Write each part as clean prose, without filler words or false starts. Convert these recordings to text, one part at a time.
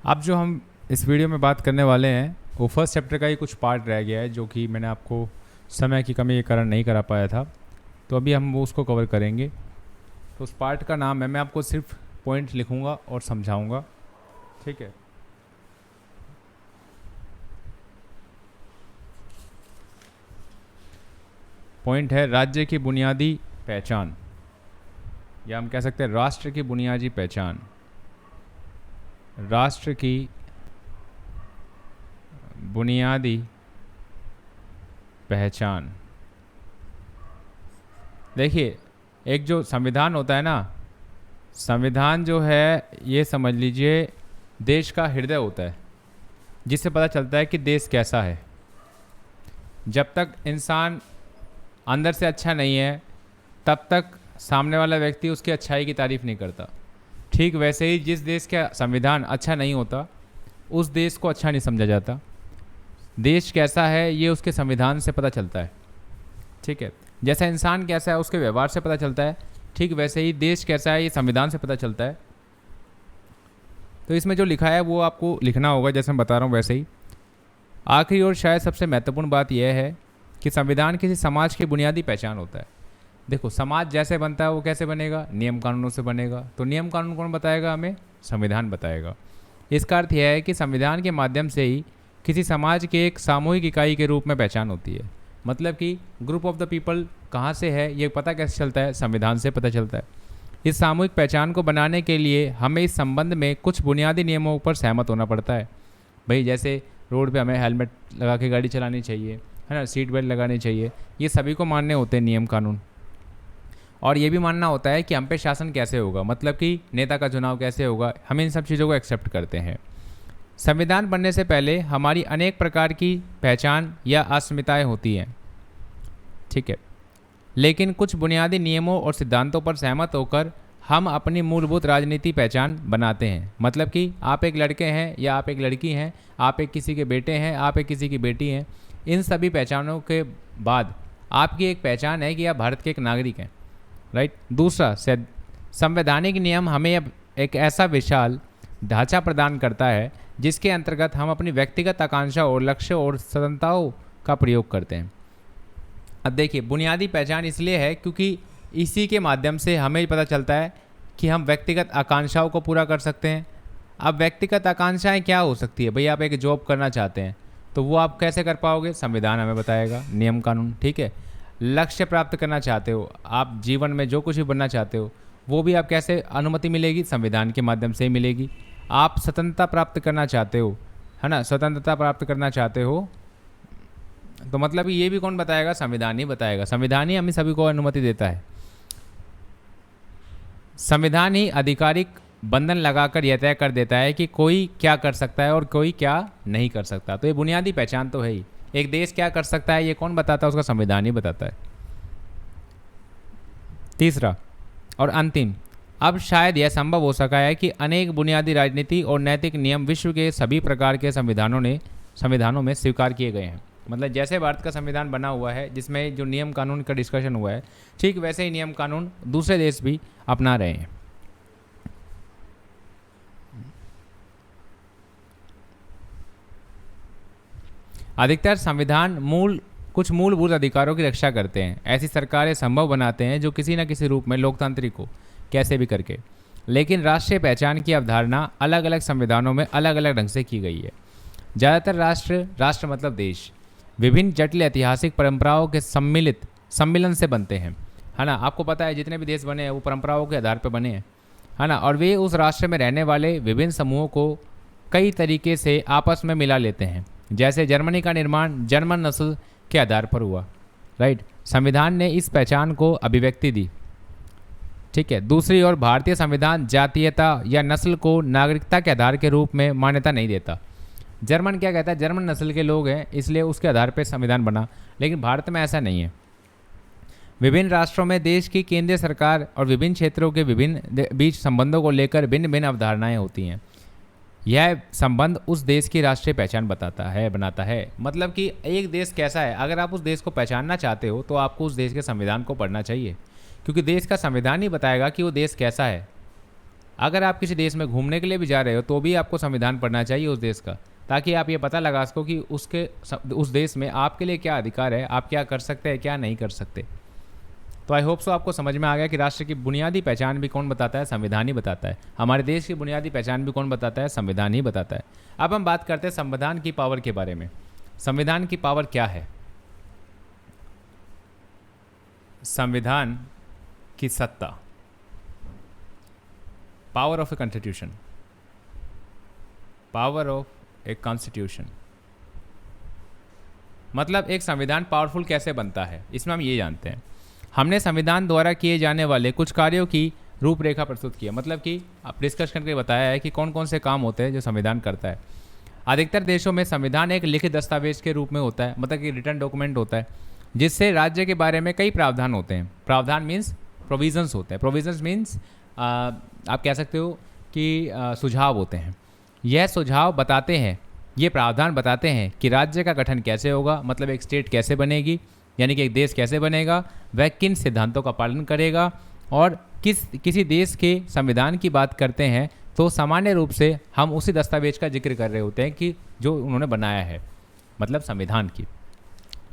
अब जो हम इस वीडियो में बात करने वाले हैं वो फर्स्ट चैप्टर का ही कुछ पार्ट रह गया है, जो कि मैंने आपको समय की कमी के कारण नहीं करा पाया था। तो अभी हम वो उसको कवर करेंगे। तो उस पार्ट का नाम है, मैं आपको सिर्फ पॉइंट लिखूंगा और समझाऊंगा, ठीक है। पॉइंट है राज्य की बुनियादी पहचान, या हम कह सकते हैं राष्ट्र की बुनियादी पहचान। राष्ट्र की बुनियादी पहचान। देखिए, एक जो संविधान होता है ना, संविधान जो है ये समझ लीजिए देश का हृदय होता है, जिससे पता चलता है कि देश कैसा है। जब तक इंसान अंदर से अच्छा नहीं है तब तक सामने वाला व्यक्ति उसकी अच्छाई की तारीफ नहीं करता। ठीक वैसे ही जिस देश का संविधान अच्छा नहीं होता उस देश को अच्छा नहीं समझा जाता। देश कैसा है ये उसके संविधान से पता चलता है, ठीक है। जैसा इंसान कैसा है उसके व्यवहार से पता चलता है, ठीक वैसे ही देश कैसा है ये संविधान से पता चलता है। तो इसमें जो लिखा है वो आपको लिखना होगा, जैसे मैं बता रहा हूँ वैसे ही। आखिरी और शायद सबसे महत्वपूर्ण बात यह है कि संविधान किसी समाज की बुनियादी पहचान होता है। देखो, समाज जैसे बनता है वो कैसे बनेगा? नियम कानूनों से बनेगा। तो नियम कानून कौन बताएगा हमें? संविधान बताएगा। इसका अर्थ यह है कि संविधान के माध्यम से ही किसी समाज के एक सामूहिक इकाई के रूप में पहचान होती है। मतलब कि ग्रुप ऑफ द पीपल कहाँ से है ये पता कैसे चलता है? संविधान से पता चलता है। इस सामूहिक पहचान को बनाने के लिए हमें इस संबंध में कुछ बुनियादी नियमों पर सहमत होना पड़ता है। भाई, जैसे रोड पे हमें हेलमेट लगा के गाड़ी चलानी चाहिए, है ना, सीट बेल्ट लगानी चाहिए, ये सभी को मानने होते हैं नियम कानून। और ये भी मानना होता है कि हम पे शासन कैसे होगा, मतलब कि नेता का चुनाव कैसे होगा। हम इन सब चीज़ों को एक्सेप्ट करते हैं। संविधान बनने से पहले हमारी अनेक प्रकार की पहचान या अस्मिताएं होती हैं, ठीक है। लेकिन कुछ बुनियादी नियमों और सिद्धांतों पर सहमत होकर हम अपनी मूलभूत राजनीति पहचान बनाते हैं। मतलब कि आप एक लड़के हैं या आप एक लड़की हैं, आप एक किसी के बेटे हैं, आप एक किसी की बेटी हैं। इन सभी पहचानों के बाद आपकी एक पहचान है कि आप भारत के एक नागरिक हैं, राइट। दूसरा, संवैधानिक नियम हमें अब एक ऐसा विशाल ढांचा प्रदान करता है जिसके अंतर्गत हम अपनी व्यक्तिगत आकांक्षा और लक्ष्य और स्वतंत्रताओं का प्रयोग करते हैं। अब देखिए, बुनियादी पहचान इसलिए है क्योंकि इसी के माध्यम से हमें पता चलता है कि हम व्यक्तिगत आकांक्षाओं को पूरा कर सकते हैं। अब व्यक्तिगत आकांक्षाएं क्या हो सकती है? भाई, आप एक जॉब करना चाहते हैं तो वो आप कैसे कर पाओगे? संविधान हमें बताएगा, नियम कानून, ठीक है। लक्ष्य प्राप्त करना चाहते हो, आप जीवन में जो कुछ भी बनना चाहते हो, वो भी आप कैसे अनुमति मिलेगी? संविधान के माध्यम से ही मिलेगी। आप स्वतंत्रता प्राप्त करना चाहते हो, है ना, स्वतंत्रता प्राप्त करना चाहते हो, तो मतलब ये भी कौन बताएगा? संविधान ही बताएगा। संविधान ही हमें सभी को अनुमति देता है। संविधान ही आधिकारिक बंधन लगाकर यह तय कर देता है कि कोई क्या कर सकता है और कोई क्या नहीं कर सकता। तो ये बुनियादी पहचान तो है ही। एक देश क्या कर सकता है ये कौन बताता है? उसका संविधान ही बताता है। तीसरा और अंतिम, अब शायद यह संभव हो सका है कि अनेक बुनियादी राजनीति और नैतिक नियम विश्व के सभी प्रकार के संविधानों में स्वीकार किए गए हैं। मतलब जैसे भारत का संविधान बना हुआ है जिसमें जो नियम कानून का डिस्कशन हुआ है, ठीक वैसे ही नियम कानून दूसरे देश भी अपना रहे हैं। अधिकतर संविधान कुछ मूलभूत अधिकारों की रक्षा करते हैं। ऐसी सरकारें संभव बनाते हैं जो किसी न किसी रूप में लोकतांत्रिक हो, कैसे भी करके। लेकिन राष्ट्रीय पहचान की अवधारणा अलग अलग संविधानों में अलग अलग ढंग से की गई है। ज़्यादातर राष्ट्र मतलब देश विभिन्न जटिल ऐतिहासिक परंपराओं के सम्मिलन से बनते हैं, है ना। आपको पता है जितने भी देश बने हैं वो परंपराओं के आधार पर बने हैं, है ना। और वे उस राष्ट्र में रहने वाले विभिन्न समूहों को कई तरीके से आपस में मिला लेते हैं। जैसे जर्मनी का निर्माण जर्मन नस्ल के आधार पर हुआ, राइट। संविधान ने इस पहचान को अभिव्यक्ति दी, ठीक है। दूसरी ओर भारतीय संविधान जातीयता या नस्ल को नागरिकता के आधार के रूप में मान्यता नहीं देता। जर्मन क्या कहता है? जर्मन नस्ल के लोग हैं इसलिए उसके आधार पर संविधान बना, लेकिन भारत में ऐसा नहीं है। विभिन्न राष्ट्रों में देश की केंद्रीय सरकार और विभिन्न क्षेत्रों के विभिन्न बीच संबंधों को लेकर भिन्न भिन्न अवधारणाएं होती हैं। यह संबंध उस देश की राष्ट्रीय पहचान बनाता है। मतलब कि एक देश कैसा है, अगर आप उस देश को पहचानना चाहते हो तो आपको उस देश के संविधान को पढ़ना चाहिए, क्योंकि देश का संविधान ही बताएगा कि वो देश कैसा है। अगर आप किसी देश में घूमने के लिए भी जा रहे हो तो भी आपको संविधान पढ़ना चाहिए उस देश का, ताकि आप ये पता लगा सको कि उस देश में आपके लिए क्या अधिकार है, आप क्या कर सकते हैं, क्या नहीं कर सकते। तो आई होप सो आपको समझ में आ गया कि राष्ट्र की बुनियादी पहचान भी कौन बताता है, संविधान ही बताता है। हमारे देश की बुनियादी पहचान भी कौन बताता है, संविधान ही बताता है। अब हम बात करते हैं संविधान की पावर के बारे में। संविधान की पावर क्या है? संविधान की सत्ता, power of a constitution, power of a constitution, मतलब एक संविधान पावरफुल कैसे बनता है, इसमें हम ये जानते हैं। हमने संविधान द्वारा किए जाने वाले कुछ कार्यों की रूपरेखा प्रस्तुत की है, मतलब कि आप डिस्कस करके बताया है कि कौन कौन से काम होते हैं जो संविधान करता है। अधिकतर देशों में संविधान एक लिखित दस्तावेज के रूप में होता है, मतलब कि रिटर्न डॉक्यूमेंट होता है, जिससे राज्य के बारे में कई प्रावधान होते हैं। प्रावधान मीन्स प्रोविजंस होते हैं, प्रोविजंस मीन्स आप कह सकते हो कि सुझाव होते हैं। यह सुझाव बताते हैं, ये प्रावधान बताते हैं कि राज्य का गठन कैसे होगा, मतलब एक स्टेट कैसे बनेगी, यानी कि एक देश कैसे बनेगा, वह किन सिद्धांतों का पालन करेगा। और किसी देश के संविधान की बात करते हैं तो सामान्य रूप से हम उसी दस्तावेज का जिक्र कर रहे होते हैं कि जो उन्होंने बनाया है, मतलब संविधान की।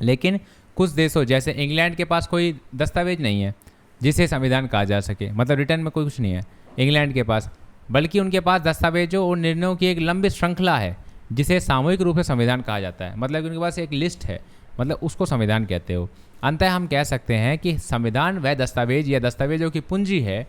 लेकिन कुछ देशों जैसे इंग्लैंड के पास कोई दस्तावेज नहीं है जिसे संविधान कहा जा सके, मतलब रिटर्न में कोई कुछ नहीं है इंग्लैंड के पास, बल्कि उनके पास दस्तावेजों और निर्णयों की एक लंबी श्रृंखला है जिसे सामूहिक रूप से संविधान कहा जाता है। मतलब उनके पास एक लिस्ट है, मतलब उसको संविधान कहते हो। अंततः हम कह सकते हैं कि संविधान वह दस्तावेज या दस्तावेजों की पूंजी है,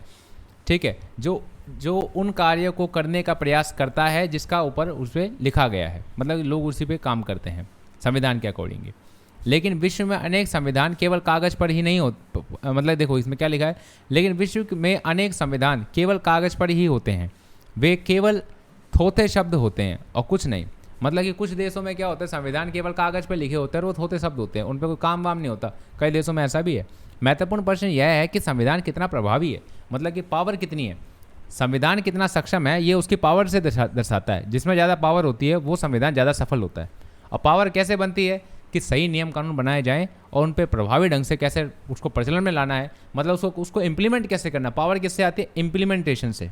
ठीक है, जो उन कार्यों को करने का प्रयास करता है जिसका ऊपर उस पर लिखा गया है, मतलब लोग उसी पे काम करते हैं संविधान के अकॉर्डिंग। लेकिन विश्व में अनेक संविधान केवल कागज़ पर ही नहीं हो, मतलब देखो इसमें क्या लिखा है, लेकिन विश्व में अनेक संविधान केवल कागज़ पर ही होते हैं, वे केवल थोथे शब्द होते हैं और कुछ नहीं। मतलब कि कुछ देशों में क्या होता है, संविधान केवल कागज़ पर लिखे होते हैं और वो थोथे शब्द होते हैं, उन पर कोई काम वाम नहीं होता। कई देशों में ऐसा भी है। महत्वपूर्ण प्रश्न यह है कि संविधान कितना प्रभावी है, मतलब कि पावर कितनी है, संविधान कितना सक्षम है, ये उसकी पावर से दर्शाता है। जिसमें ज़्यादा पावर होती है वो संविधान ज़्यादा सफल होता है। और पावर कैसे बनती है कि सही नियम कानून बनाए जाएं और उन पर प्रभावी ढंग से कैसे उसको प्रचलन में लाना है, मतलब उसको इम्प्लीमेंट कैसे करना। पावर किससे आती है? इम्प्लीमेंटेशन से।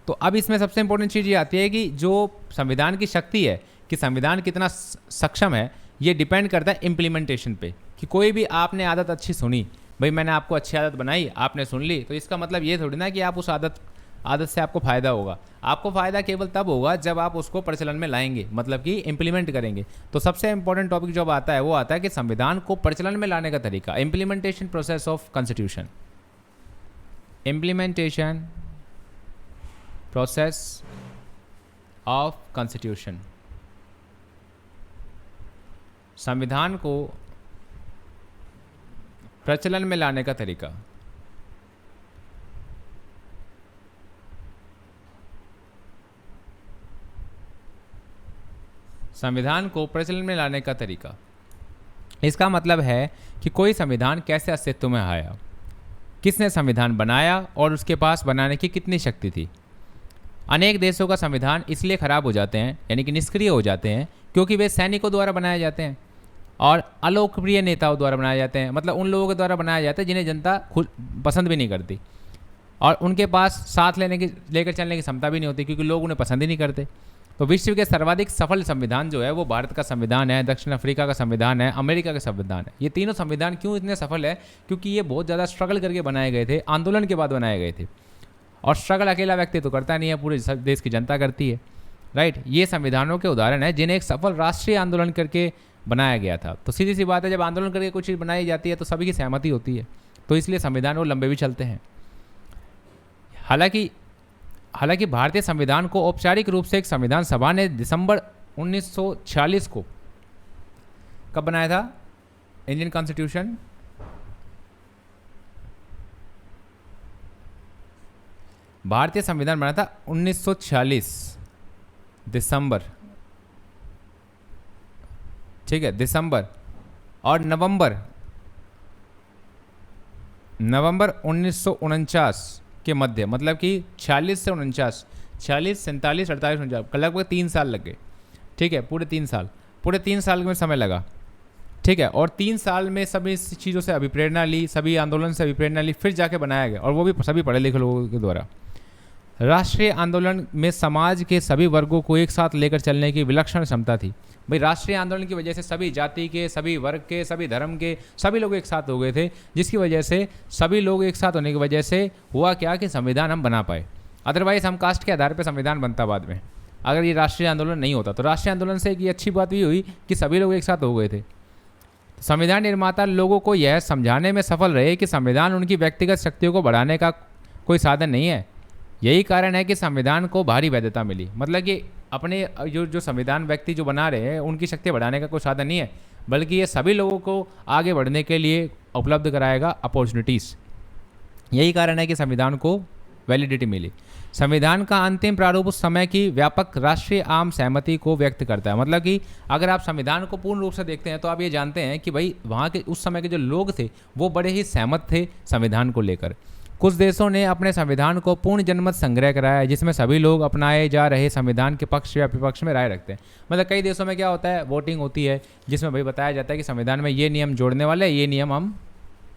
तो अब इसमें सबसे इंपॉर्टेंट चीज़ ये आती है कि जो संविधान की शक्ति है, कि संविधान कितना सक्षम है, ये डिपेंड करता है इम्प्लीमेंटेशन पे। कि कोई भी आपने आदत अच्छी सुनी, भाई मैंने आपको अच्छी आदत बनाई, आपने सुन ली, तो इसका मतलब ये थोड़ी ना कि आप उस आदत से आपको फ़ायदा होगा। आपको फ़ायदा केवल तब होगा जब आप उसको प्रचलन में लाएंगे, मतलब कि इम्प्लीमेंट करेंगे। तो सबसे इंपॉर्टेंट टॉपिक जो आता है वो आता है कि संविधान को प्रचलन में लाने का तरीका, implementation process of constitution, implementation process of constitution. संविधान को प्रचलन में लाने का तरीका। संविधान को प्रचलन में लाने का तरीका, इसका मतलब है कि कोई संविधान कैसे अस्तित्व में आया, किसने संविधान बनाया और उसके पास बनाने की कितनी शक्ति थी। अनेक देशों का संविधान इसलिए खराब हो जाते हैं, यानी कि निष्क्रिय हो जाते हैं, क्योंकि वे सैनिकों द्वारा बनाए जाते हैं और अलोकप्रिय नेताओं द्वारा बनाए जाते हैं। मतलब उन लोगों के द्वारा बनाया जाता है जिन्हें जनता खुद पसंद भी नहीं करती और उनके पास साथ लेकर चलने की क्षमता भी नहीं होती, क्योंकि लोग उन्हें पसंद ही नहीं करते। तो विश्व के सर्वाधिक सफल संविधान जो है वो भारत का संविधान है, दक्षिण अफ्रीका का संविधान है, अमेरिका का संविधान है। ये तीनों संविधान क्यों इतने सफल है? क्योंकि ये बहुत ज़्यादा स्ट्रगल करके बनाए गए थे, आंदोलन के बाद बनाए गए थे। और स्ट्रगल अकेला व्यक्ति तो करता नहीं है, पूरे देश की जनता करती है, राइट। ये संविधानों के उदाहरण है जिन्हें एक सफल राष्ट्रीय आंदोलन करके बनाया गया था। तो सीधी सी बात है, जब आंदोलन करके कुछ चीज़ बनाई जाती है तो सभी की सहमति होती है, तो इसलिए संविधान वो लंबे भी चलते हैं। हालांकि भारतीय संविधान को औपचारिक रूप से एक संविधान सभा ने दिसंबर 1946 को कब बनाया था? इंडियन कॉन्स्टिट्यूशन भारतीय संविधान बना था 1946 दिसंबर, ठीक है, दिसंबर और नवंबर 1949 के मध्य, मतलब कि 46 से 49, 46, 47, 48, 49, लगभग 3 साल लग गए, ठीक है, पूरे 3 साल में समय लगा, ठीक है, और 3 साल में सभी इस चीज़ों से अभिप्रेरणा ली, सभी आंदोलन से अभिप्रेरणा ली, फिर जाके बनाया गया, और वो भी सभी पढ़े लिखे लोगों के द्वारा। राष्ट्रीय आंदोलन में समाज के सभी वर्गों को एक साथ लेकर चलने की विलक्षण क्षमता थी। भाई राष्ट्रीय आंदोलन की वजह से सभी जाति के, सभी वर्ग के, सभी धर्म के सभी लोग एक साथ हो गए थे, जिसकी वजह से सभी लोग एक साथ होने की वजह से हुआ क्या कि संविधान हम बना पाए। अदरवाइज हम कास्ट के आधार पर संविधान बनता बाद में, अगर ये राष्ट्रीय आंदोलन नहीं होता। तो राष्ट्रीय आंदोलन से एक ये अच्छी बात भी हुई कि सभी लोग एक साथ हो गए थे। संविधान निर्माता लोगों को यह समझाने में सफल रहे कि संविधान उनकी व्यक्तिगत शक्तियों को बढ़ाने का कोई साधन नहीं है। यही कारण है कि संविधान को भारी वैधता मिली। मतलब कि अपने जो संविधान व्यक्ति जो बना रहे हैं उनकी शक्ति बढ़ाने का कोई साधन नहीं है, बल्कि ये सभी लोगों को आगे बढ़ने के लिए उपलब्ध कराएगा अपॉर्चुनिटीज़। यही कारण है कि संविधान को वैलिडिटी मिली। संविधान का अंतिम प्रारूप उस समय की व्यापक राष्ट्रीय आम सहमति को व्यक्त करता है। मतलब कि अगर आप संविधान को पूर्ण रूप से देखते हैं तो आप ये जानते हैं कि भाई वहाँ के उस समय के जो लोग थे वो बड़े ही सहमत थे संविधान को लेकर। कुछ देशों ने अपने संविधान को पूर्ण जनमत संग्रह कराया है, जिसमें सभी लोग अपनाए जा रहे संविधान के पक्ष या विपक्ष में राय रखते हैं। मतलब कई देशों में क्या होता है, वोटिंग होती है जिसमें भाई बताया जाता है कि संविधान में ये नियम जोड़ने वाले, ये नियम हम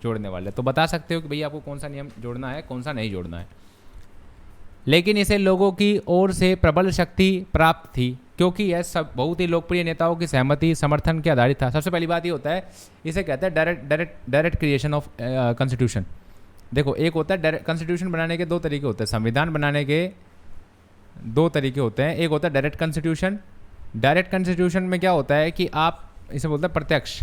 जोड़ने वाले। तो बता सकते हो कि भैया आपको कौन सा नियम जोड़ना है, कौन सा नहीं जोड़ना है। लेकिन इसे लोगों की ओर से प्रबल शक्ति प्राप्त थी, क्योंकि यह सब बहुत ही लोकप्रिय नेताओं की सहमति समर्थन के आधारित था। सबसे पहली बात ये होता है, इसे कहते हैं डायरेक्ट क्रिएशन ऑफ कॉन्स्टिट्यूशन। देखो, एक होता है डायरेक्ट कॉन्स्टिट्यूशन बनाने के 2 तरीके होते हैं, संविधान बनाने के 2 तरीके होते हैं। एक होता है डायरेक्ट कॉन्स्टिट्यूशन। डायरेक्ट कॉन्स्टिट्यूशन में क्या होता है कि आप इसे बोलते हैं प्रत्यक्ष,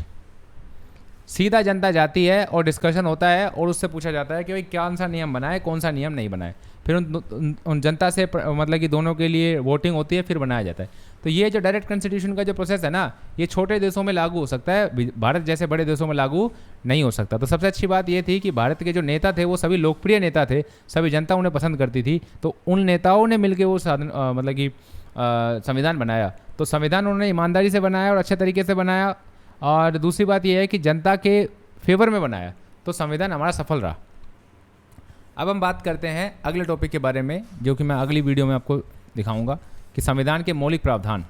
सीधा जनता जाती है और डिस्कशन होता है और उससे पूछा जाता है कि भाई कौन सा नियम बनाए, कौन सा नियम नहीं बनाए। फिर उन जनता से मतलब कि दोनों के लिए वोटिंग होती है, फिर बनाया जाता है। तो ये जो डायरेक्ट कॉन्स्टिट्यूशन का जो प्रोसेस है ना, ये छोटे देशों में लागू हो सकता है, भारत जैसे बड़े देशों में लागू नहीं हो सकता। तो सबसे अच्छी बात ये थी कि भारत के जो नेता थे वो सभी लोकप्रिय नेता थे, सभी जनता उन्हें पसंद करती थी। तो उन नेताओं ने मिलकर वो साधन मतलब कि संविधान बनाया। तो संविधान उन्होंने ईमानदारी से बनाया और अच्छे तरीके से बनाया, और दूसरी बात यह है कि जनता के फेवर में बनाया, तो संविधान हमारा सफल रहा। अब हम बात करते हैं अगले टॉपिक के बारे में, जो कि मैं अगली वीडियो में आपको दिखाऊंगा कि संविधान के मौलिक प्रावधान।